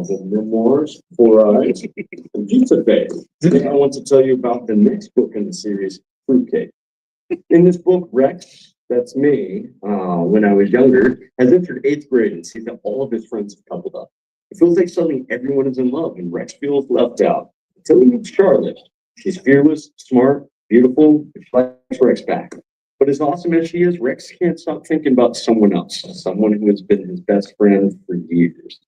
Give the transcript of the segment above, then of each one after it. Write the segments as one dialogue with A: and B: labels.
A: The memoirs, Four Eyes, and Pizza Face. Today I want to tell you about the next book in the series, Fruitcake. In this book, Rex, that's me, when I was younger, has entered 8th grade and sees that all of his friends have coupled up. It feels like suddenly everyone is in love and Rex feels left out. Until he meets Charlotte. She's fearless, smart, beautiful, and she likes Rex back. But as awesome as she is, Rex can't stop thinking about someone else, someone who has been his best friend for years.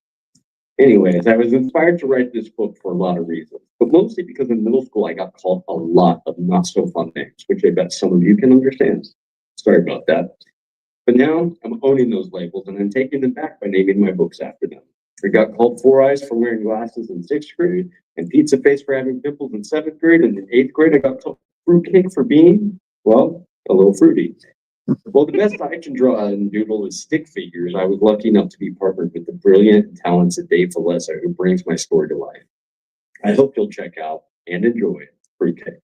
A: Anyways, I was inspired to write this book for a lot of reasons, but mostly because in middle school I got called a lot of not so fun names, which I bet some of you can understand. Sorry about that. But now I'm owning those labels and I'm taking them back by naming my books after them. I got called Four Eyes for wearing glasses in 6th grade, and Pizza Face for having pimples in 7th grade, and in 8th grade I got called Fruitcake for being, well, a little fruity. Well, the best I can draw and doodle is stick figures. I was lucky enough to be partnered with the brilliant and talented Dave Valesa, who brings my story to life. I hope you'll check out and enjoy Fruitcake.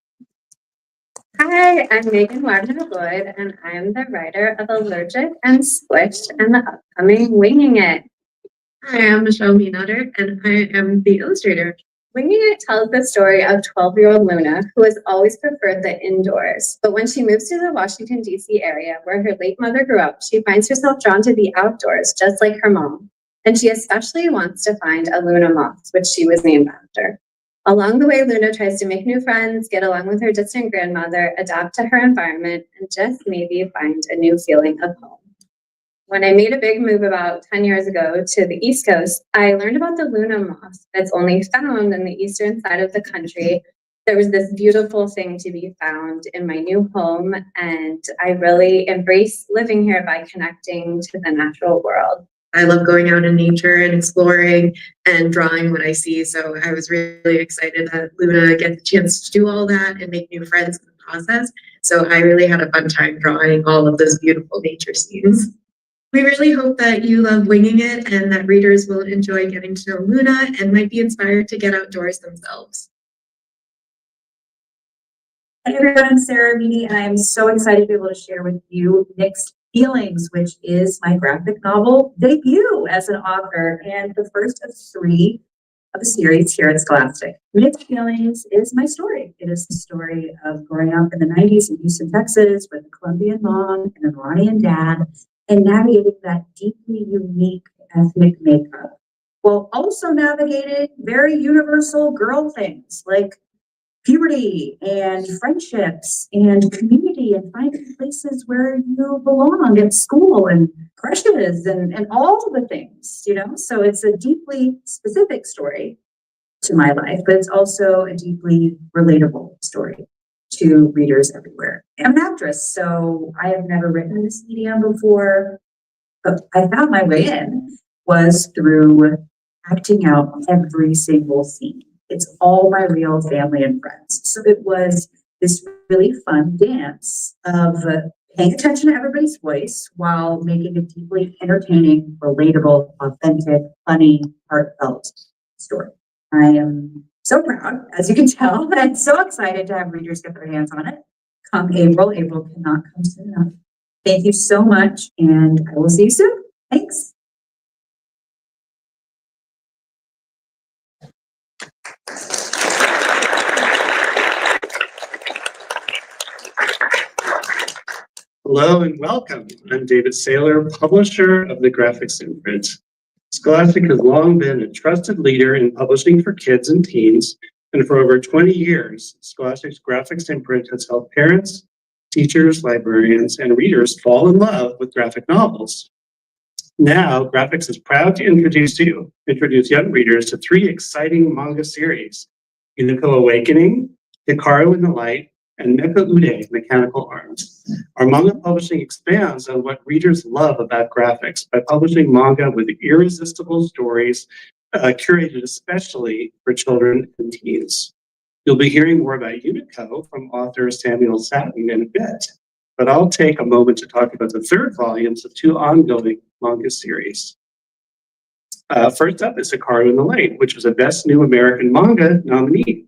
B: Hi, I'm Megan Wagner-Lloyd, and I'm the writer of Allergic and Squished and the upcoming Winging It.
C: Hi, I'm Michelle Meanutter, and I am the illustrator.
B: Winging It tells the story of 12-year-old Luna, who has always preferred the indoors. But when she moves to the Washington, D.C. area, where her late mother grew up, she finds herself drawn to the outdoors, just like her mom. And she especially wants to find a Luna moth, which she was named after. Along the way, Luna tries to make new friends, get along with her distant grandmother, adapt to her environment, and just maybe find a new feeling of home. When I made a big move about 10 years ago to the East Coast, I learned about the Luna moth that's only found in the eastern side of the country. There was this beautiful thing to be found in my new home, and I really embrace living here by connecting to the natural world.
C: I love going out in nature and exploring and drawing what I see. So I was really excited that Luna gets a chance to do all that and make new friends in the process. So I really had a fun time drawing all of those beautiful nature scenes. We really hope that you love Winging It and that readers will enjoy getting to know Luna and might be inspired to get outdoors themselves.
D: Hi everyone, I'm Sarah Meany, and I am so excited to be able to share with you Mixed Feelings, which is my graphic novel debut as an author and the first of 3 of the series here at Scholastic. Mixed Feelings is my story. It is the story of growing up in the 90s in Houston, Texas with a Colombian mom and an Iranian dad, and navigating that deeply unique ethnic makeup, while also navigating very universal girl things like puberty and friendships and community and finding places where you belong at school and crushes and all the things, you know? So it's a deeply specific story to my life, but it's also a deeply relatable story to readers everywhere. I'm an actress, so I have never written in this medium before, but I found my way in was through acting out every single scene. It's all my real family and friends. So it was this really fun dance of paying attention to everybody's voice while making a deeply entertaining, relatable, authentic, funny, heartfelt story. I am so proud, as you can tell, and so excited to have readers get their hands on it. Come April cannot come soon enough. Thank you so much, and I will see you soon. Thanks.
E: Hello and welcome. I'm David Saylor, publisher of the Graphics Imprint. Scholastic has long been a trusted leader in publishing for kids and teens, and for over 20 years, Scholastic's Graphics Imprint has helped parents, teachers, librarians, and readers fall in love with graphic novels. Now, Graphics is proud to introduce young readers to 3 exciting manga series: Inako Awakening, Hikaru in the Light, and Mecha Ude, Mechanical Arms. Our manga publishing expands on what readers love about graphics by publishing manga with irresistible stories curated especially for children and teens. You'll be hearing more about Unico from author Samuel Satin in a bit, but I'll take a moment to talk about the third volumes of two ongoing manga series. First up is Hikaru in the Light, which was a Best New American Manga nominee.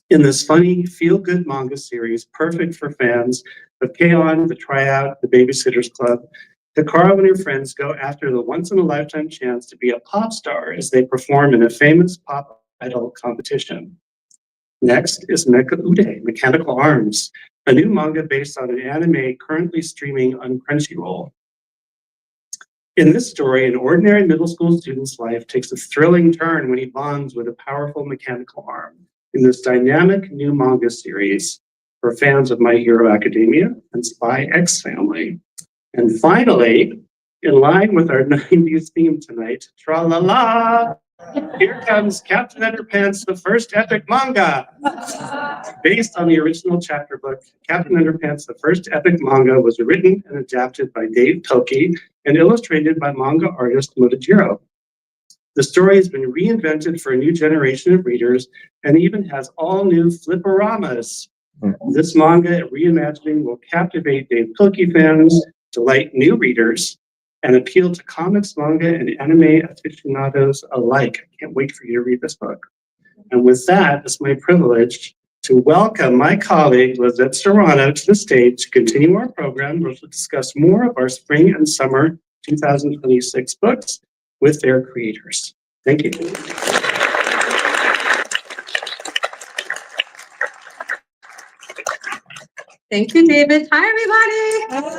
E: In this funny, feel-good manga series, perfect for fans of K-On!, The Tryout, The Babysitters Club, Hikaru and her friends go after the once-in-a-lifetime chance to be a pop star as they perform in a famous pop idol competition. Next is Mecha Ude, Mechanical Arms, a new manga based on an anime currently streaming on Crunchyroll. In this story, an ordinary middle school student's life takes a thrilling turn when he bonds with a powerful mechanical arm in this dynamic new manga series for fans of My Hero Academia and Spy X Family. And finally, in line with our 90s theme tonight, tra-la-la, here comes Captain Underpants, the first epic manga. Based on the original chapter book, Captain Underpants, the first epic manga was written and adapted by Dave Pilkey and illustrated by manga artist Motojiro. The story has been reinvented for a new generation of readers and even has all new fliporamas. This manga reimagining will captivate Dave Pilkey fans, delight new readers, and appeal to comics, manga, and anime aficionados alike. I can't wait for you to read this book. And with that, it's my privilege to welcome my colleague, Lizette Serrano, to the stage to continue our program, where we'll discuss more of our spring and summer 2026 books with their creators. Thank you.
F: Thank you, David. Hi, everybody.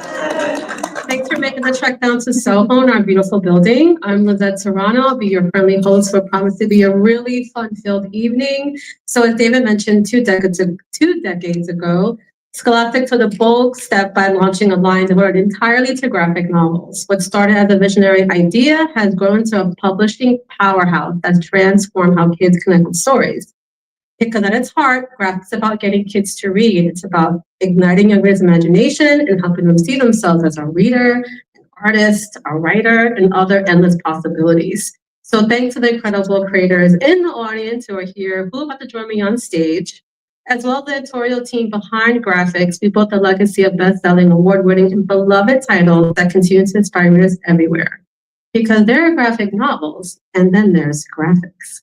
F: Thanks for making the trek down to Soho in our beautiful building. I'm Lizette Serrano. I'll be your friendly host for what promise to be a really fun-filled evening. So as David mentioned, two decades ago, Scholastic took a bold step by launching a line devoted entirely to graphic novels. What started as a visionary idea has grown into a publishing powerhouse that's transformed how kids connect with stories. Because at its heart, graphics is about getting kids to read. It's about igniting young readers' imagination and helping them see themselves as a reader, an artist, a writer, and other endless possibilities. So thanks to the incredible creators in the audience who are here, who are about to join me on stage, as well as the editorial team behind graphics. We built a legacy of best-selling, award-winning, and beloved titles that continue to inspire readers everywhere. Because there are graphic novels, and then there's graphics.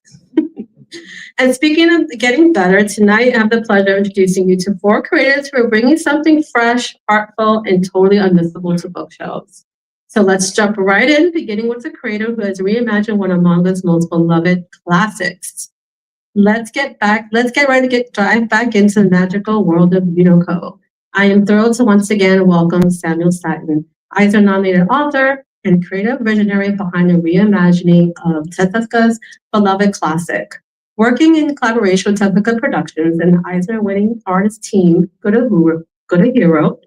F: And speaking of getting better, tonight I have the pleasure of introducing you to four creators who are bringing something fresh, artful, and totally unmissable to bookshelves. So let's jump right in, beginning with a creator who has reimagined one of manga's most beloved classics. Let's get ready to dive back into the magical world of Unico. I am thrilled to once again welcome Samuel Satin, Eisner-nominated author and creative visionary behind the reimagining of Tezuka's beloved classic. Working in collaboration with Tezuka Productions and the Eisner-winning artist team, Good a Hero,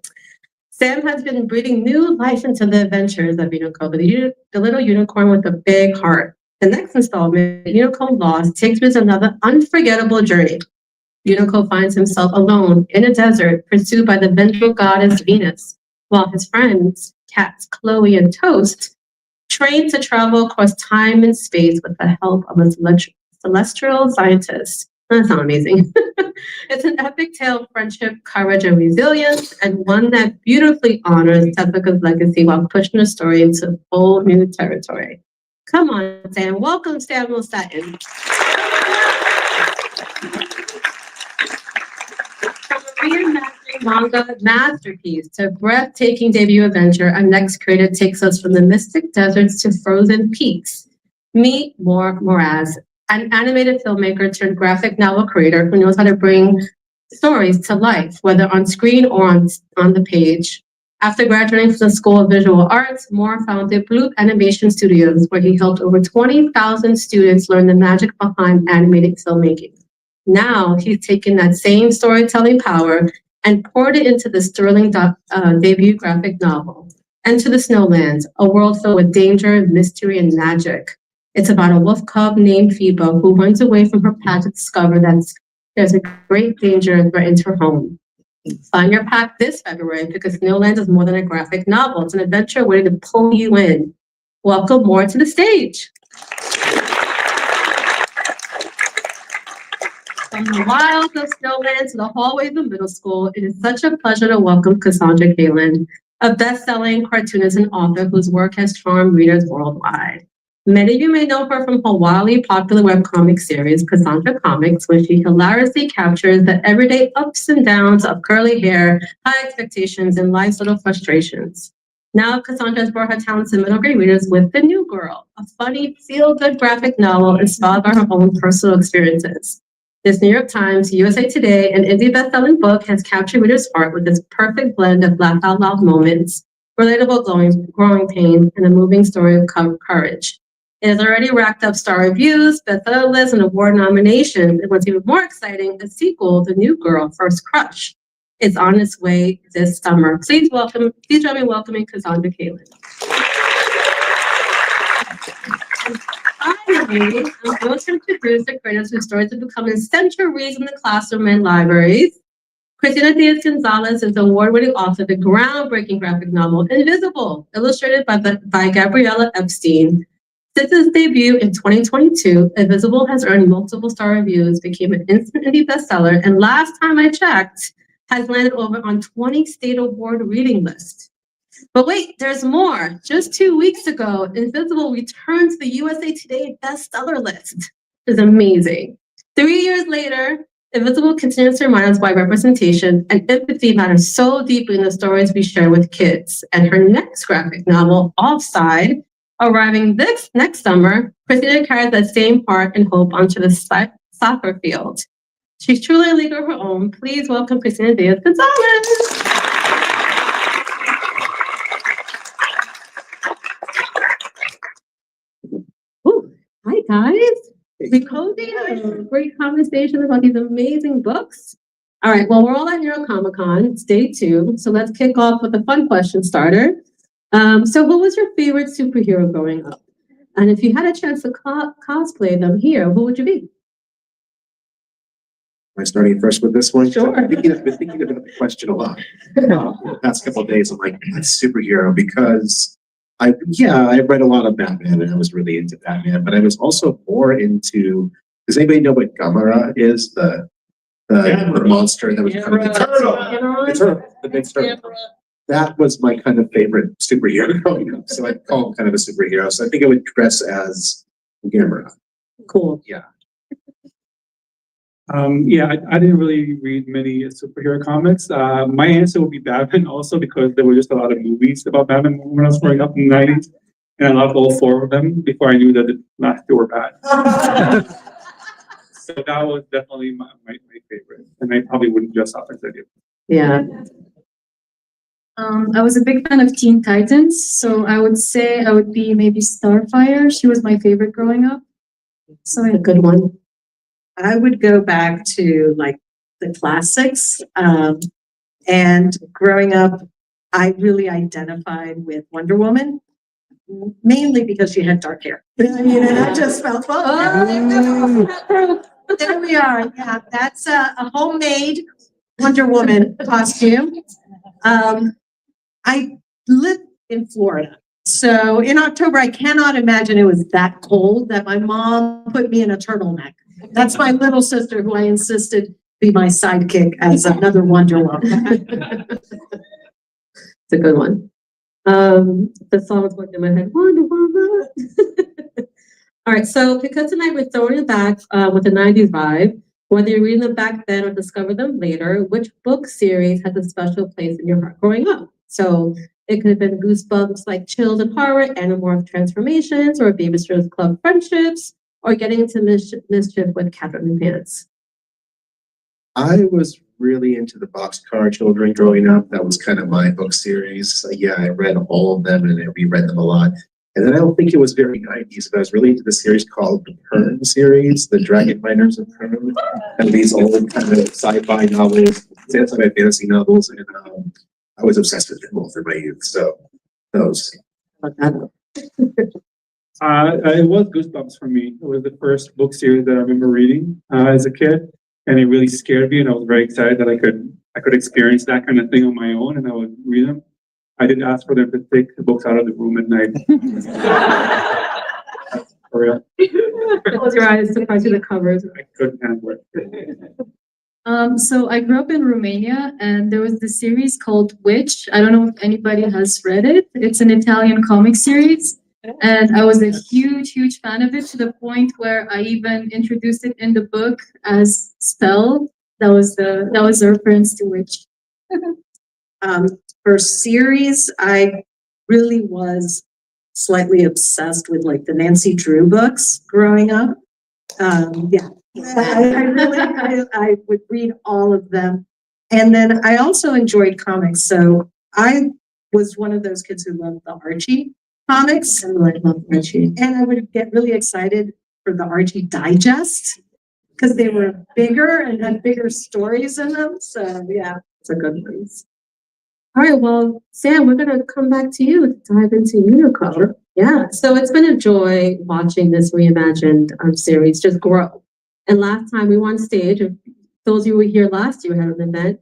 F: Sam has been breathing new life into the adventures of Unico, the little unicorn with a big heart. The next installment, Unico Lost, takes us another unforgettable journey. Unico finds himself alone in a desert, pursued by the vengeful goddess Venus, while his friends, cats Chloe and Toast, train to travel across time and space with the help of a celestial scientist. That sounds amazing. It's an epic tale of friendship, courage, and resilience, and one that beautifully honors Tezuka's legacy while pushing the story into bold new territory. Come on, Sam. Welcome, Samuel Satin. From a reimagining manga masterpiece to a breathtaking debut adventure, our next creator takes us from the mystic deserts to frozen peaks. Meet Moraz, an animated filmmaker turned graphic novel creator who knows how to bring stories to life, whether on screen or on the page. After graduating from the School of Visual Arts, Moore founded Blue Animation Studios, where he helped over 20,000 students learn the magic behind animated filmmaking. Now he's taken that same storytelling power and poured it into this thrilling debut graphic novel, Into the Snowlands, a world filled with danger, mystery, and magic. It's about a wolf cub named Phoebo who runs away from her path to discover that there's a great danger and threatens her home. Find your pack this February because Snowlands is more than a graphic novel. It's an adventure waiting to pull you in. Welcome Moore to the stage. From the wilds of Snowland to the hallways of middle school, it is such a pleasure to welcome Cassandra Kalin, a best-selling cartoonist and author whose work has charmed readers worldwide. Many of you may know her from her wildly popular webcomic series, Cassandra Comics, where she hilariously captures the everyday ups and downs of curly hair, high expectations, and life's little frustrations. Now, Cassandra has brought her talents to middle grade readers with The New Girl, a funny, feel-good graphic novel inspired by her own personal experiences. This New York Times, USA Today, and indie best-selling book has captured readers' heart with its perfect blend of laugh-out-loud moments, relatable growing pains, and a moving story of courage. It has already racked up star reviews, bestseller lists, and award nominations. And what's even more exciting, a sequel, The New Girl, First Crush, is on its way this summer. Please join me in welcoming Cassandra Kalin. Finally, I'm going to introduce the creators whose stories have become essential reads in the classroom and libraries. Cristina Diaz-Gonzalez is the award-winning author of the groundbreaking graphic novel Invisible, illustrated by Gabriella Epstein. Since its debut in 2022, Invisible has earned multiple star reviews, became an instant indie bestseller, and last time I checked, has landed over on 20 state award reading lists. But wait, there's more. Just 2 weeks ago, Invisible returned to the USA Today bestseller list. Which is amazing. 3 years later, Invisible continues to remind us why representation and empathy matter so deeply in the stories we share with kids. And her next graphic novel, Offside, arriving this next summer, Christina carries that same heart and hope onto the soccer field. She's truly a league of her own. Please welcome Cristina Diaz-Gonzalez. Hi guys. We cozy a great conversation about these amazing books. All right, well, we're all at Neuro Comic Con. It's day 2. So let's kick off with a fun question starter. So who was your favorite superhero growing up? And if you had a chance to cosplay them here, who would you be?
G: Am I starting first with this one?
F: Sure.
G: I've been thinking about the question a lot. The past couple of days, I'm like, superhero, because I read a lot of Batman and I was really into Batman, but I was also more into, does anybody know what Gamera is? The monster that was kind of the big turtle. That was my kind of favorite superhero growing up. So I'd call him kind of a superhero. So I think I would dress as Gamera.
F: Cool.
G: Yeah.
H: I didn't really read many superhero comics. My answer would be Batman also, because there were just a lot of movies about Batman when I was growing up in the 90s. And I loved all 4 of them before I knew that the last 2 were bad. So that was definitely my favorite. And I probably wouldn't dress up as I did.
F: Yeah.
I: I was a big fan of Teen Titans, so I would say I would be maybe Starfire. She was my favorite growing up. So
F: A good one.
J: I would go back to like the classics. And growing up, I really identified with Wonder Woman, mainly because she had dark hair. I mean, and I just felt, there we are. Yeah, that's a homemade Wonder Woman costume. I live in Florida. So in October, I cannot imagine it was that cold that my mom put me in a turtleneck. That's my little sister who I insisted be my sidekick as another Wonder Woman.
F: It's a good one. The song was going in my head, Wonder Woman. All right, so because tonight we're throwing it back with a 90s vibe, whether you're reading them back then or discover them later, which book series has a special place in your heart growing up? So it could have been Goosebumps like Chills and Horror, Animorph Transformations, or Babysitter's Club Friendships, or Getting into Mischief with Catherine and Pants.
G: I was really into the Boxcar Children growing up. That was kind of my book series. So yeah, I read all of them and I reread them a lot. And then I don't think it was very 90s, but I was really into the series called the Pern series, the Dragon Miners of Pern, and these old kind of sci-fi novels, sci-fi fantasy novels, and I was obsessed with them all through my youth. So those.
H: It was Goosebumps for me. It was the first book series that I remember reading as a kid, and it really scared me. And I was very excited that I could experience that kind of thing on my own, and I would read them. I did ask for them to take the books out of the room at night. For real.
F: Close your eyes, surprise you the covers.
H: I couldn't handle it.
I: So I grew up in Romania and there was this series called Witch. I don't know if anybody has read it. It's an Italian comic series. And I was a huge fan of it to the point where I even introduced it in the book as spelled. That was a reference to Witch.
J: For series, I really was slightly obsessed with like the Nancy Drew books growing up. Yeah, I really, I would read all of them. And then I also enjoyed comics. So I was one of those kids who loved the Archie comics. And I loved Archie. And I would get really excited for the Archie Digest because they were bigger and had bigger stories in them. So yeah, it's a good one.
F: All right, well, Sam, we're gonna come back to you to dive into Unico.
E: Sure.
F: Yeah, so it's been a joy watching this reimagined series just grow. And last time we were on stage, if those of you who were here last year had an event,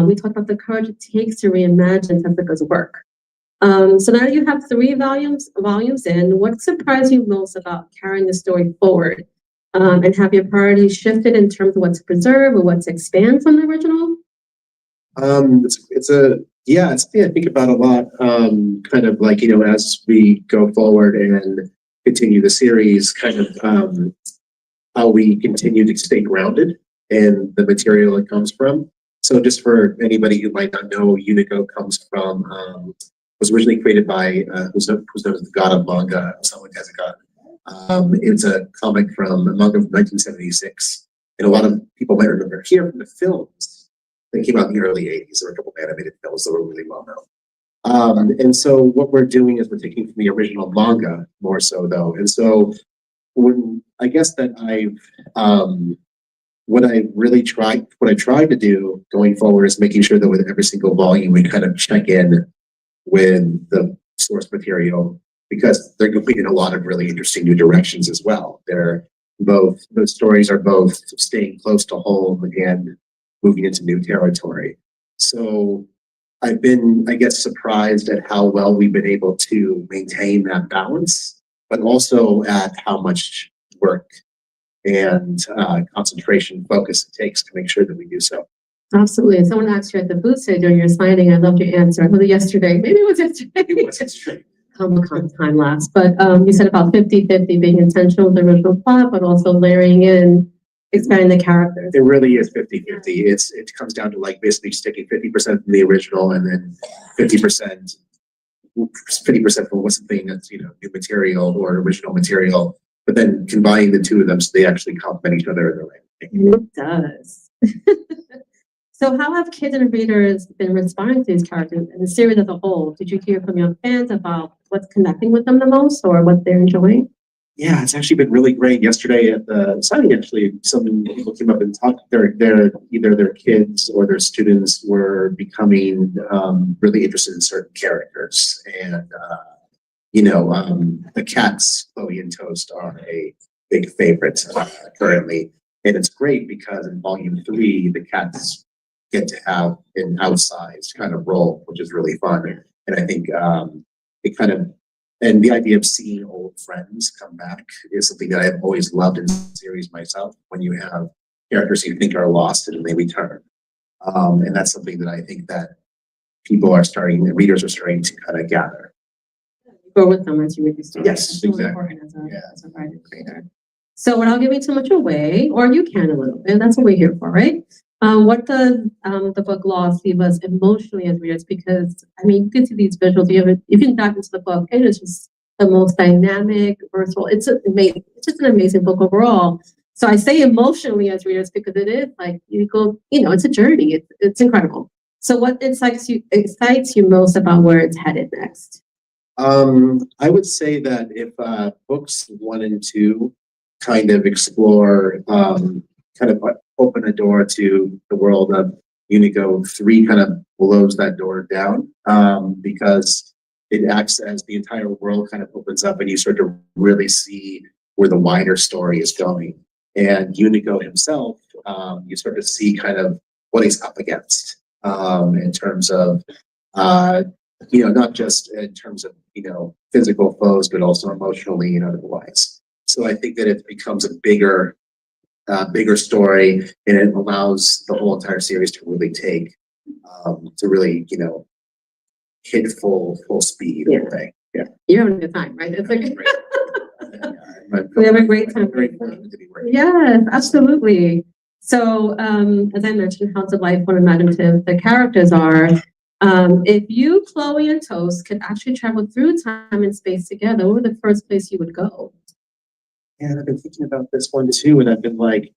F: we talked about the courage it takes to reimagine Tessica's work. So now you have 3 volumes in. What surprised you most about carrying the story forward? And have your priorities shifted in terms of what to preserve or what to expand from the original?
G: It's something I think about a lot, kind of like, as we go forward and continue the series, kind of how we continue to stay grounded in the material it comes from. So just for anybody who might not know, Unico comes from, was originally created by, who's known as the god of manga, Osamu Tezuka. It's a comic from manga from 1976. And a lot of people might remember here from the films. They came out in the early 80s. There were a couple of animated films that were really well known. And so what we're doing is we're taking from the original manga more so though. And so when I guess that what I tried to do going forward is making sure that with every single volume, we kind of check in with the source material because they're going in a lot of really interesting new directions as well. The stories are both staying close to home and moving into new territory. So I've been, I guess, surprised at how well we've been able to maintain that balance, but also at how much work and concentration, focus it takes to make sure that we do so.
F: Absolutely. And someone asked you at the booth today during your signing, I loved your answer. I was yesterday. Maybe it was yesterday.
G: It was yesterday.
F: Comic-Con time lapse. But you said about 50-50 being intentional with the original plot, but also layering in expanding the characters.
G: It really is 50-50. It comes down to like basically just taking 50% from the original and then 50% from what's something that's, new material or original material, but then combining the two of them so they actually complement each other in their way.
F: It does. So how have kids and readers been responding to these characters and the series as a whole? Did you hear from your fans about what's connecting with them the most or what they're enjoying?
G: Yeah, it's actually been really great. Yesterday at the signing, actually, some people came up and talked. Either their kids or their students were becoming really interested in certain characters, and the cats, Chloe and Toast, are a big favorite currently, and it's great because in volume 3, the cats get to have an outsized kind of role, which is really fun, and I think it kind of. And the idea of seeing old friends come back is something that I've always loved in series myself, when you have characters you think are lost and they return. And that's something that I think that readers are starting to kind of gather.
F: Go with them as you read the story.
G: Yes,
F: It's really
G: exactly.
F: important as a writer creator. So without giving too much away, or you can a little bit, that's what we're here for, right? What does the book Lost leave us emotionally as readers? Because you can see these visuals. If you dive into the book, it is just the most dynamic, versatile. It's just an amazing book overall. So I say emotionally as readers because it is like you go, it's a journey. It's incredible. So what excites you most about where it's headed next?
G: I would say that if books 1 and 2 kind of explore, kind of open a door to the world of Unico, 3 kind of blows that door down because it acts as the entire world kind of opens up and you start to really see where the wider story is going. And Unico himself, you start to see kind of what he's up against in terms of, not just in terms of, physical foes, but also emotionally and otherwise. So I think that it becomes a bigger story, and it allows the whole entire series to really take, to really, hit full speed.
F: Yeah.
G: Right? Yeah.
F: You're having a good time, right? It's like,
G: I'm
F: we have a great time.
G: very fortunate to be working.
F: Yes, absolutely. So, as I mentioned, how delightful and imaginative the characters are. If you, Chloe, and Toast could actually travel through time and space together, where would the first place you would go?
G: And I've been thinking about this one too, and I've been like,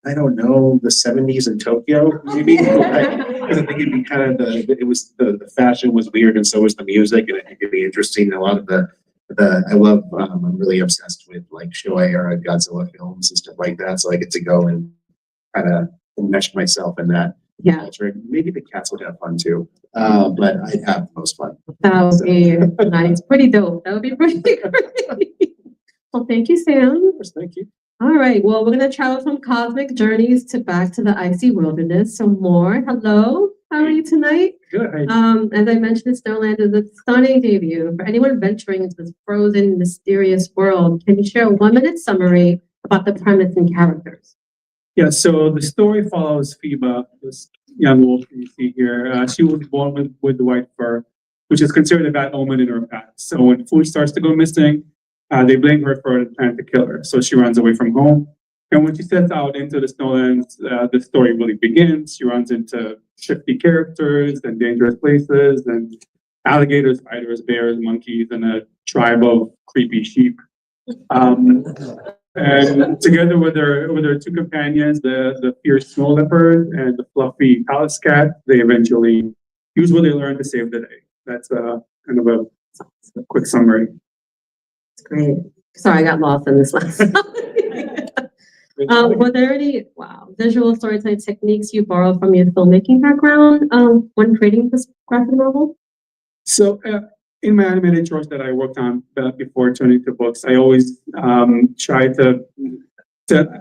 G: I don't know, the 70s in Tokyo, maybe. Because I think it'd be kind of the fashion was weird, and so was the music, and I think it'd be interesting. A lot of I'm really obsessed with like Showa era Godzilla films and stuff like that. So I get to go and kind of mesh myself in that culture. Maybe the cats would have fun too, but I'd have the most fun.
F: That would be nice, pretty dope. That would be pretty great. Well, thank you, Sam.
G: Thank you.
F: All right. Well, we're gonna travel from cosmic journeys to back to the icy wilderness. So more. Hello. How are you tonight?
H: Good.
F: As I mentioned, Snowland is a stunning debut for anyone venturing into this frozen, mysterious world. Can you share a 1-minute summary about the premise and characters?
H: Yeah, so the story follows Phoeba, this young wolf you see here. She was born with the white fur, which is considered a bad omen in her past. So when food starts to go missing, they blame her for the plan to kill her. So she runs away from home. And when she sets out into the snowlands, the story really begins. She runs into shifty characters and dangerous places and alligators, spiders, bears, monkeys, and a tribe of creepy sheep. And together with their two companions, the fierce snow leopard and the fluffy palace cat, they eventually use what they learned to save the day. That's kind of a quick summary.
F: It's great. Sorry, I got lost in this last. Were there any visual storytelling techniques you borrowed from your filmmaking background when creating this graphic novel?
H: So in my animated shorts that I worked on before turning to books, I always try to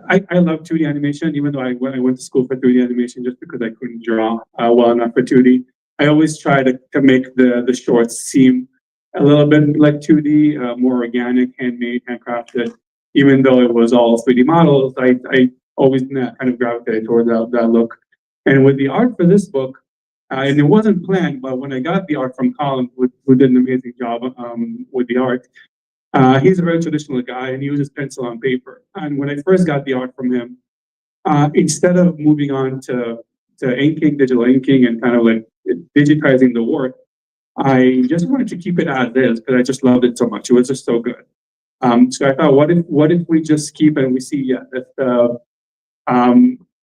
H: I love 2D animation, even though I went to school for 3D animation just because I couldn't draw well enough for 2D. I always try to make the shorts seem a little bit like 2D, more organic, handmade, handcrafted. Even though it was all 3D models, I always kind of gravitated towards that look. And with the art for this book, and it wasn't planned, but when I got the art from Colin, who did an amazing job with the art, he's a very traditional guy, and he uses pencil on paper. And when I first got the art from him, instead of moving on to inking, digital inking, and kind of like digitizing the work, I just wanted to keep it as is because I just loved it so much. It was just so good. So I thought, what if we just keep it and we see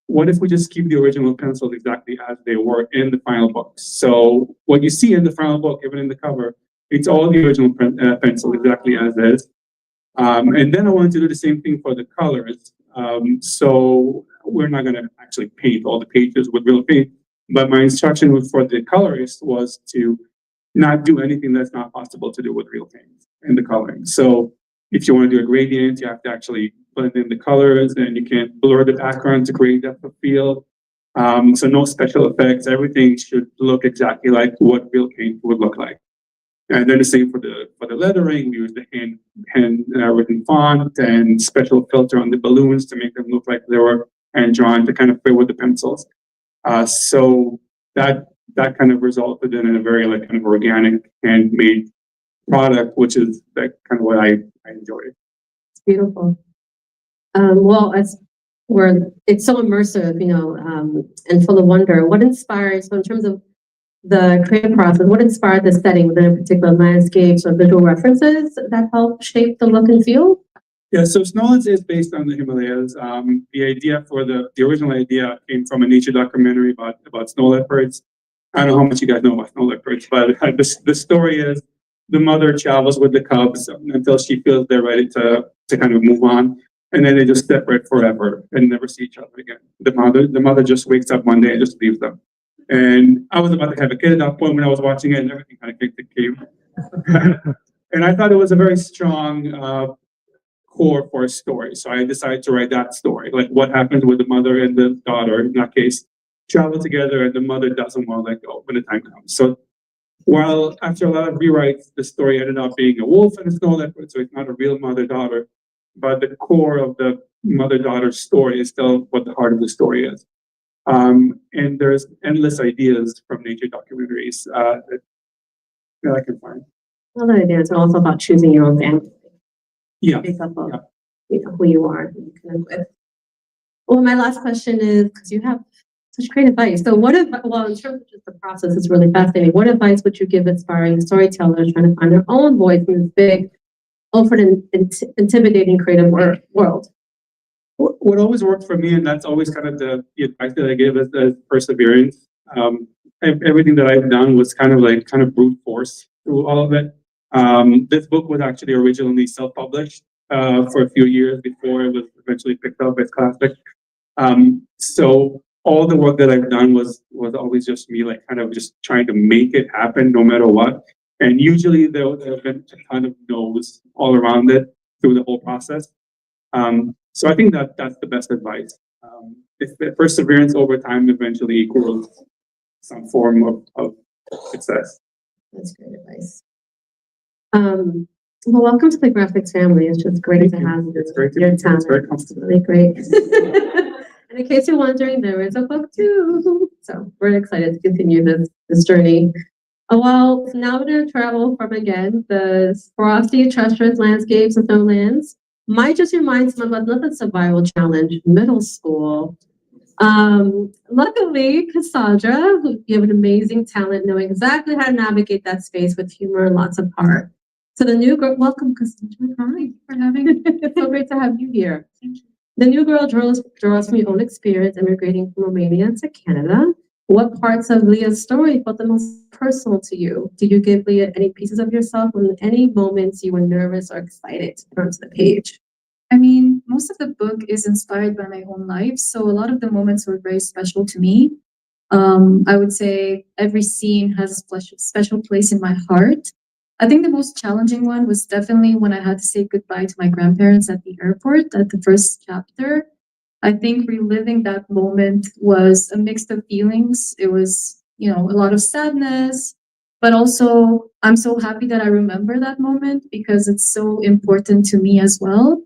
H: what if we just keep the original pencils exactly as they were in the final book? So what you see in the final book, even in the cover, it's all the original pencils exactly as is. And then I wanted to do the same thing for the colors. So we're not going to actually paint all the pages with real paint, but my instruction for the colorist was to not do anything that's not possible to do with real paint in the coloring. So if you want to do a gradient, you have to actually blend in the colors, and you can't blur the background to create depth of field. So no special effects. Everything should look exactly like what real paint would look like. And then the same for the lettering. We use the hand written font and special filter on the balloons to make them look like they were hand drawn to kind of fit with the pencils. So that kind of resulted in a very kind of organic handmade product, which is kind of what I enjoy.
F: It's beautiful. Well, it's so immersive, and full of wonder. What inspires, so in terms of the creative process, what inspired the setting within a particular landscapes or visual references that help shape the look and feel?
H: Yeah, so Snowlands is based on the Himalayas. The idea for the original idea came from a nature documentary about snow leopards. I don't know how much you guys know about snow leopards, but the story is the mother travels with the cubs until she feels they're ready to kind of move on. And then they just separate forever and never see each other again. The mother just wakes up one day and just leaves them. And I was about to have a kid at that point when I was watching it, and everything kind of kicked the cave. And I thought it was a very strong core for a story. So I decided to write that story. Like what happens with the mother and the daughter, in that case, travel together, and the mother doesn't want to let go when the time comes. So while after a lot of rewrites, the story ended up being a wolf and a snow leopard, so it's not a real mother-daughter. but the core of the mother-daughter story is still what the heart of the story is. And there's endless ideas from nature documentaries that I can find.
F: Other ideas are also about choosing your own family.
H: Yeah.
F: Based off of,
H: Yeah.
F: you know, who you are, who you connect with. Well, my last question is, because you have such great advice. So what if, well, in terms of just the process, it's really fascinating. What advice would you give aspiring storytellers trying to find their own voice in this big, often intimidating creative world?
H: What always worked for me, and that's always kind of the advice that I give, is perseverance. Everything that I've done was kind of brute force through all of it. This book was actually originally self-published for a few years before it was eventually picked up by Scholastic. So all the work that I've done was always just me, like kind of just trying to make it happen no matter what. And usually there have been a ton of no's all around it through the whole process. So I think that's the best advice. If perseverance over time eventually equals some form of success.
F: That's great advice. Well, welcome to the graphics family. It's just great to have you.
H: It's great to
F: your
H: be here.
F: talent.
H: It's very comfortable.
F: Really great. And in case you're wondering, there is a book too. So we're excited to continue this journey. Well, now we're going to travel from again the frosty, treacherous landscapes of Snowlands. Might just remind some of another survival challenge, middle school. Luckily, Cassandra, who you have an amazing talent, knowing exactly how to navigate that space with humor and lots of heart. So the new girl, welcome Cassandra. Hi, for having it's so great to have you here. Thank you. The new girl draws from your own experience immigrating from Romania to Canada. What parts of Leah's story felt the most personal to you? Did you give Leah any pieces of yourself in any moments you were nervous or excited to turn to the page?
I: I mean, most of the book is inspired by my own life, so a lot of the moments were very special to me. I would say every scene has a special place in my heart. I think the most challenging one was definitely when I had to say goodbye to my grandparents at the airport at the first chapter. I think reliving that moment was a mix of feelings. It was, you know, a lot of sadness, but also I'm so happy that I remember that moment because it's so important to me as well.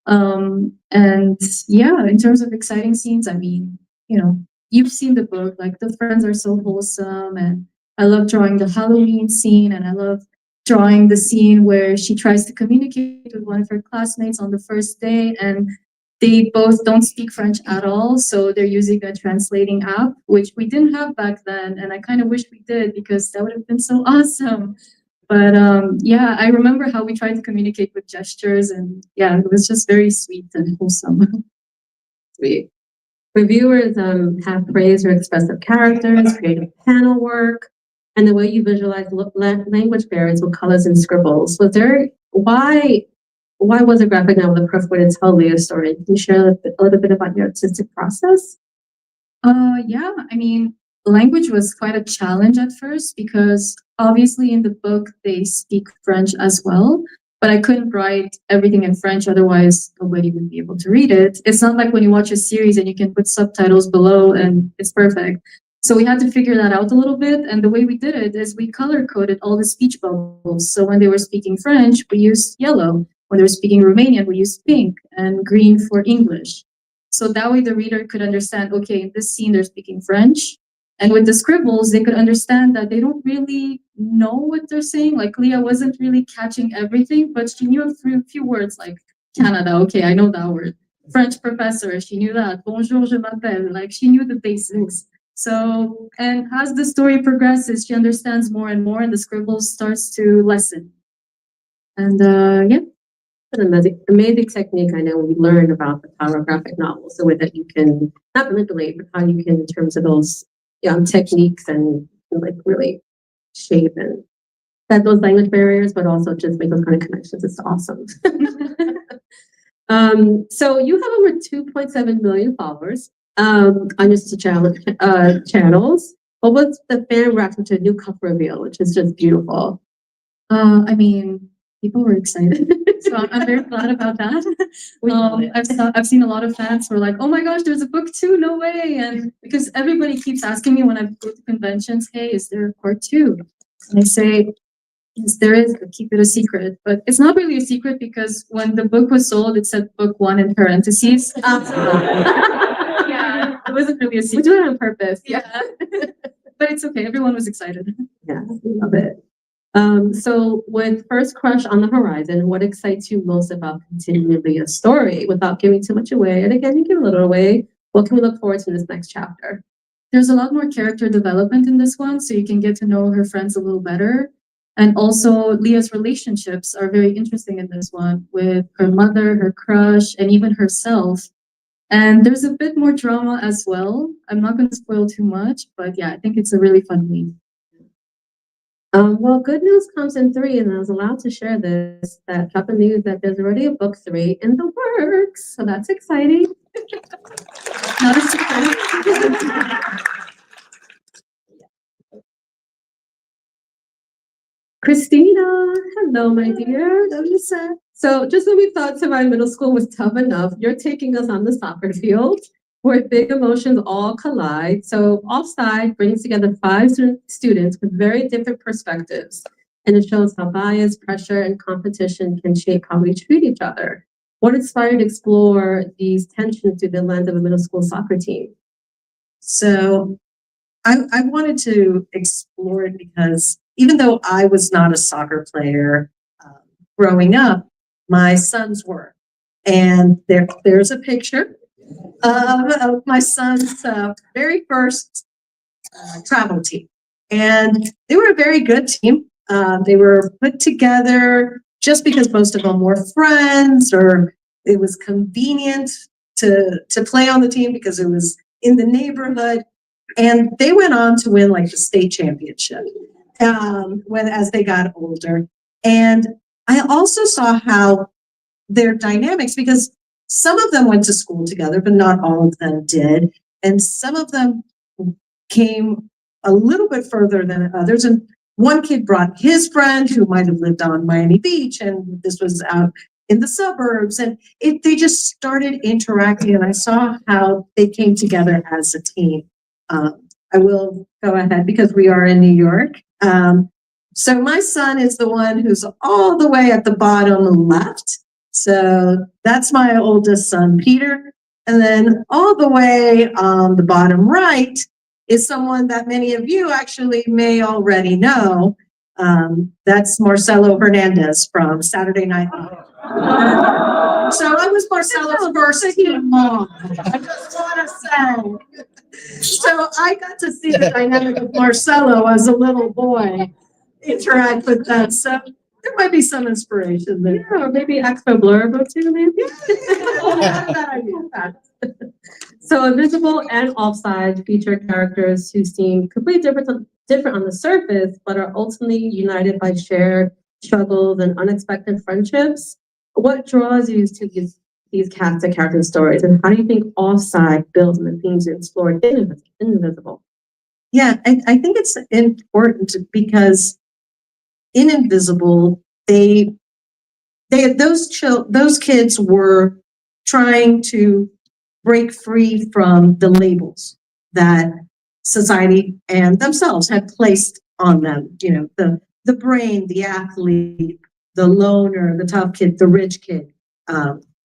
I: And yeah, in terms of exciting scenes, I mean, you know, you've seen the book, like the friends are so wholesome, and I love drawing the Halloween scene, and I love drawing the scene where she tries to communicate with one of her classmates on the first day, and they both don't speak French at all, so they're using a translating app, which we didn't have back then, and I kind of wish we did because that would have been so awesome. But yeah, I remember how we tried to communicate with gestures, and yeah, it was just very sweet and wholesome.
F: Sweet. Reviewers have praised your expressive characters, creative panel work, and the way you visualize language barriers with colors and scribbles. Why was a graphic novel the perfect way to tell Leah's story? Can you share a little bit about your artistic process?
I: Yeah, I mean, language was quite a challenge at first because obviously in the book they speak French as well, but I couldn't write everything in French, otherwise nobody would be able to read it. It's not like when you watch a series and you can put subtitles below and it's perfect. So we had to figure that out a little bit, and the way we did it is we color coded all the speech bubbles. So when they were speaking French, we used yellow. When they were speaking Romanian, we used pink and green for English. So that way the reader could understand, okay, in this scene they're speaking French. And with the scribbles, they could understand that they don't really know what they're saying. Like Leah wasn't really catching everything, but she knew a few words like Canada. Okay, I know that word. French professor, she knew that. Bonjour, je m'appelle. Like she knew the basics. So, and as the story progresses, she understands more and more, and the scribbles starts to lessen. And yeah.
F: An amazing technique. I know we learned about the power of graphic novels, the way that you can not manipulate, but how you can, in terms of those techniques and like really shape and set those language barriers, but also just make those kind of connections. It's awesome. So you have over 2.7 million followers on your channels. What was the fan reaction to a new cover reveal, which is just beautiful?
I: I mean, people were excited. So I'm very glad about that. I've seen a lot of fans who are like, oh my gosh, there's a book too, no way. And because everybody keeps asking me when I go to conventions, hey, is there a part two? And I say, Yes, there is, but keep it a secret. But it's not really a secret because when the book was sold, it said book one in parentheses. Yeah, it wasn't really a secret. We do it on purpose. Yeah. But it's okay. Everyone was excited.
F: Yeah, love it. So with First Crush on the Horizon, what excites you most about continuing a story without giving too much away? And again, you give a little away. What can we look forward to in this next chapter?
I: There's a lot more character development in this one, so you can get to know her friends a little better. And also, Leah's relationships are very interesting in this one with her mother, her crush, and even herself. And there's a bit more drama as well. I'm not going to spoil too much, but yeah, I think it's a really fun read.
F: Well, good news comes in three, and I was allowed to share this, that type of news that there's already a book 3 in the works. So that's exciting.
I: Not a secret.
F: Christina, hello, my dear. So just when we thought Savine Middle School was tough enough, you're taking us on the soccer field where big emotions all collide. So Offside brings together 5 students with very different perspectives. And it shows how bias, pressure, and competition can shape how we treat each other. What inspired you to explore these tensions through the lens of a middle school soccer team?
J: So I wanted to explore it because even though I was not a soccer player growing up, my sons were. And there's a picture of my son's very first travel team. And they were a very good team. They were put together just because most of them were friends, or it was convenient to play on the team because it was in the neighborhood. And they went on to win like the state championship as they got older. And I also saw how their dynamics, because some of them went to school together, but not all of them did. And some of them came a little bit further than others. And one kid brought his friend who might have lived on Miami Beach, and this was out in the suburbs. And they just started interacting, and I saw how they came together as a team. I will go ahead because we are in New York. So my son is the one who's all the way at the bottom left. So that's my oldest son, Peter. And then all the way on the bottom right is someone that many of you actually may already know. That's Marcelo Hernandez from Saturday Night Live. So I was Marcelo's first mom. I just want to say. So I got to see the dynamic of Marcelo as a little boy interact with them. So there might be some inspiration there.
F: Yeah, or maybe Expo Blurb or two, maybe. So Invisible and Offside feature characters who seem completely different on the surface, but are ultimately united by shared struggles and unexpected friendships. What draws you to these cast of character stories, and how do you think Offside builds on the themes you explored in Invisible?
J: Yeah, I think it's important because in Invisible, those kids were trying to break free from the labels that society and themselves had placed on them. You know, the brain, the athlete, the loner, the tough kid, the rich kid.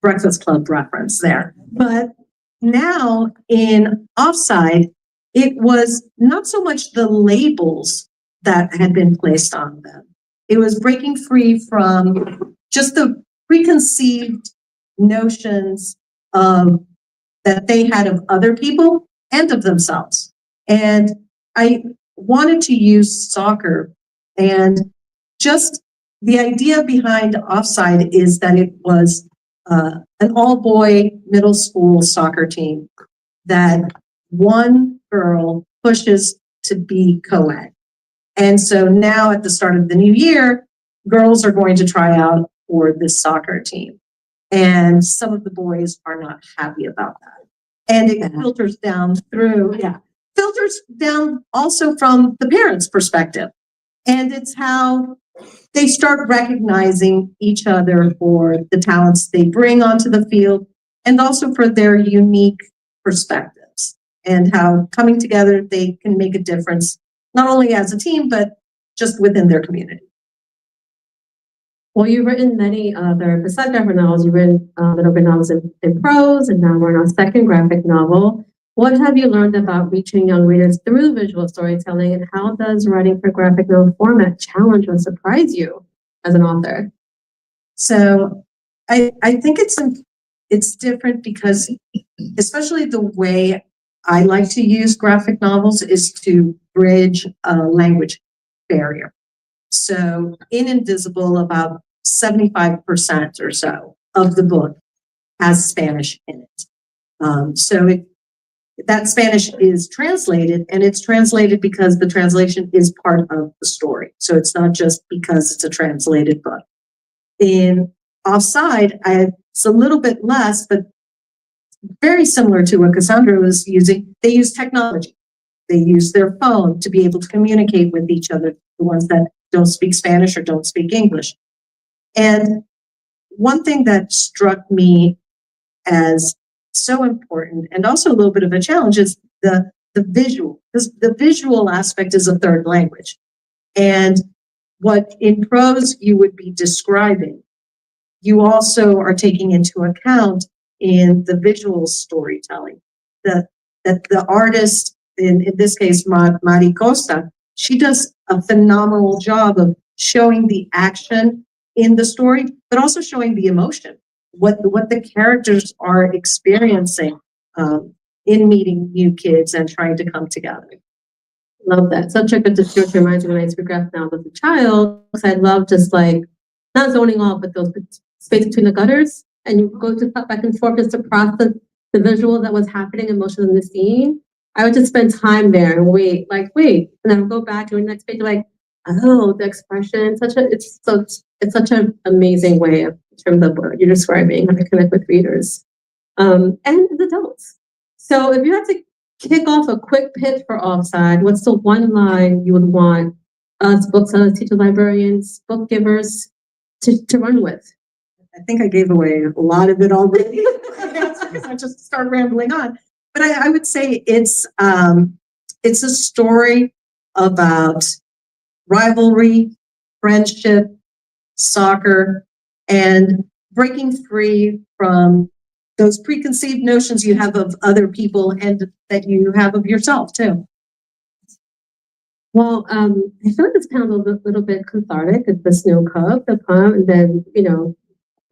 J: Breakfast Club reference there. But now in Offside, it was not so much the labels that had been placed on them. It was breaking free from just the preconceived notions that they had of other people and of themselves. And I wanted to use soccer, and just the idea behind Offside is that it was an all-boy middle school soccer team that one girl pushes to be co-ed. And so now at the start of the new year, girls are going to try out for this soccer team. And some of the boys are not happy about that. And it filters down also from the parents' perspective. And it's how they start recognizing each other for the talents they bring onto the field and also for their unique perspectives, and how coming together they can make a difference, not only as a team, but just within their community.
F: Well, you've written many other, besides graphic novels, you've written little bit novels in prose, and now we're on our second graphic novel. What have you learned about reaching young readers through visual storytelling, and how does writing for graphic novel format challenge or surprise you as an author?
J: So I think it's different because especially the way I like to use graphic novels is to bridge a language barrier. So in Invisible, about 75% or so of the book has Spanish in it. That Spanish is translated, and it's translated because the translation is part of the story. So it's not just because it's a translated book. In Offside, it's a little bit less, but very similar to what Cassandra was using. They use technology. They use their phone to be able to communicate with each other, the ones that don't speak Spanish or don't speak English. And one thing that struck me as so important and also a little bit of a challenge is the visual, because the visual aspect is a third language. And what in prose you would be describing, you also are taking into account in the visual storytelling that the artist, in this case, Mari Costa, she does a phenomenal job of showing the action in the story, but also showing the emotion, what the characters are experiencing in meeting new kids and trying to come together.
F: Love that. Such a good description. Reminds me when I used to graphic novels as a child, because I love just like, not zoning off, but those space between the gutters, and you go to back and forth just to process the visual that was happening, emotions in the scene. I would just spend time there and wait, and then go back to the next page, like, oh, the expression, it's such an amazing way of, in terms of what you're describing, how to connect with readers, and adults. So if you had to kick off a quick pitch for Offside, what's the one line you would want us booksellers, teachers, librarians, book givers to run with?
J: I think I gave away a lot of it already. I just started rambling on. But I would say it's a story about rivalry, friendship, soccer, and breaking free from those preconceived notions you have of other people and that you have of yourself too.
F: Well, I feel like this panel is a little bit cathartic. It's the snow cub, the poem, and then,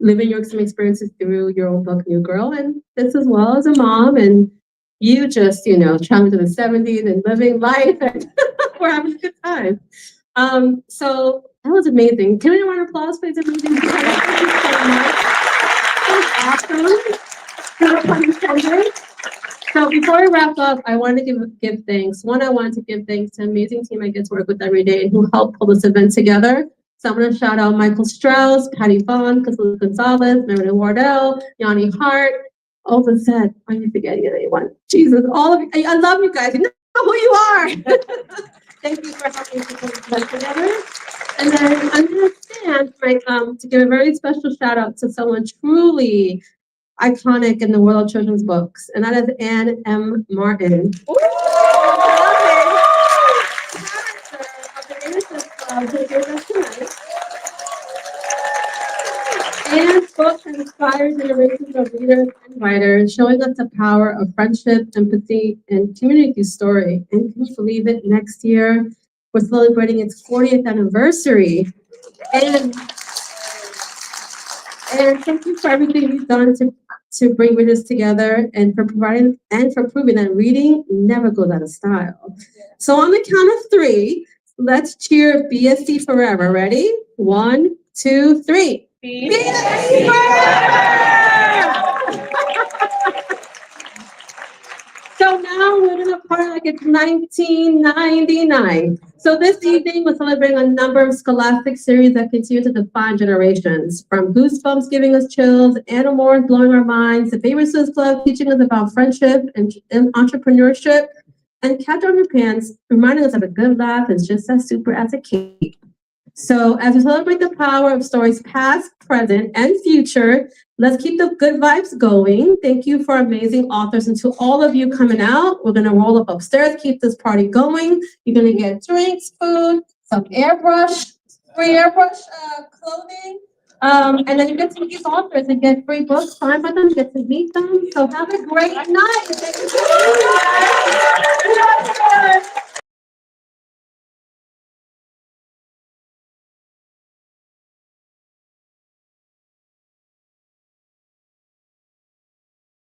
F: living your experiences through your own book, New Girl, and this as well as a mom, and you just, traveling to the 70s and living life, and we're having a good time. So that was amazing. Can we get a round of applause, please? Amazing. Thank you so much. That was awesome. So before we wrap up, I wanted to give thanks. One, I wanted to give thanks to an amazing team I get to work with every day and who helped pull this event together. So I'm going to shout out Michael Strauss, Patty Vaughn, Casilla Gonzalez, Meredith Wardell, Yanni Hart, all the set. Are you forgetting anyone? Jesus, all of you. I love you guys. You know who you are. Thank you for helping to put this event together. And then I'm going to stand to give a very special shout out to someone truly iconic in the world of children's books, and that is Anne M. Martin. Anne's book inspires generations of readers and writers, showing us the power of friendship, empathy, and community through story. And can you believe it? Next year, we're celebrating its 40th anniversary. And thank you for everything you've done to bring readers together and for providing and for proving that reading never goes out of style. So on the count of 3, let's cheer BSC forever. Ready? 1, 2, 3. BSC forever! So now we're gonna party like it's 1999. So this evening we're celebrating a number of Scholastic series that continue to define generations. From Goosebumps giving us chills, Animorphs blowing our minds, The Favorite Sis Club teaching us about friendship and entrepreneurship, and Cat on Your Pants reminding us that a good laugh is just as super as a cake. So as we celebrate the power of stories past, present, and future, let's keep the good vibes going. Thank you for amazing authors, and to all of you coming out, we're gonna roll up upstairs, keep this party going. You're gonna get drinks, food, some airbrush, free airbrush clothing, And then you get to meet these authors and get free books, sign by them, get to meet them. So have a great night. Thank you.